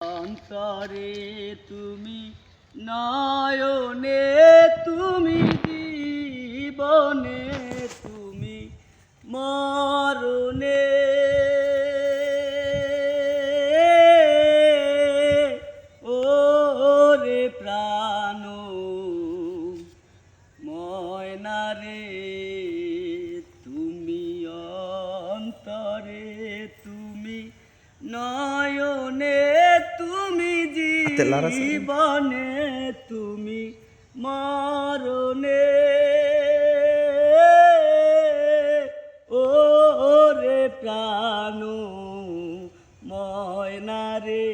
অন্তরে তুমি নয়নে তুমি জীবনে তুমি মরণে ও রে প্রাণ ময়না রে তুমি অন্তরে তুমি নয়নে তুমি জীবনে তুমি মরণে ও রে প্রাণ ময়না রে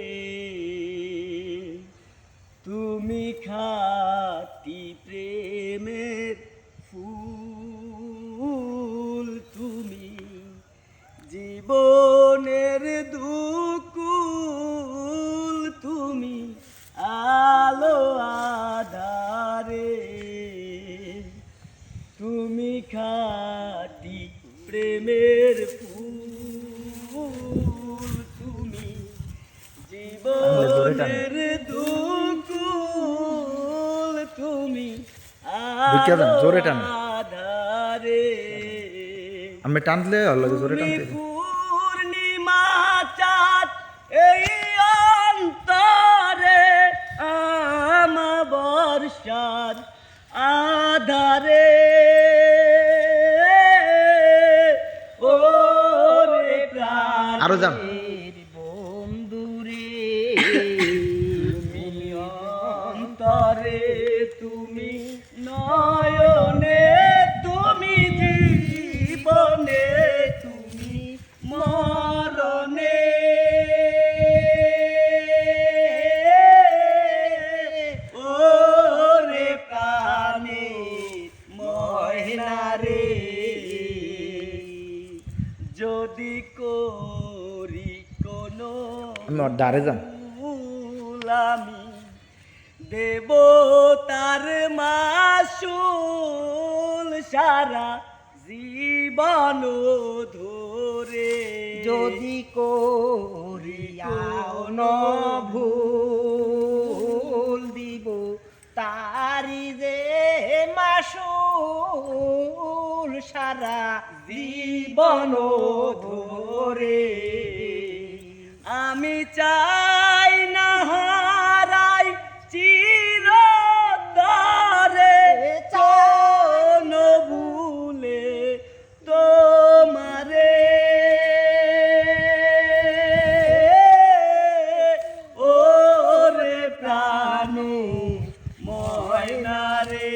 তুমি খাঁটি প্রেমের ফুল তুমি জীবনের দুকুল তুমি আলো আধারে তুমি খাঁটি প্রেমের ফুল তুমি জীবনের দুকুল তুমি আলো আধারে আমি টানলে জোরে টানতে পূর্ণিমা চাঁদ এই অন্তরে বর্ষার আধারে ও রে প্রাণ আরো যান বন্ধুরে তুমি অন্তরে তুমি নয়নে তুমি জীবনে তুমি মরণে ও রে প্রাণে ময়না রে যদি করি কোনো দাঁড়ে যান আমি দেব তার মাসুল সারা জীবন ধরে যদি করিয়াও ন ভুল দিব তারি যে মাসুল সারা জীবন ধরে আমি চাই না হারাই চিরতরে কোন ভুলে তোমারে ও রে প্রাণ ময়না রে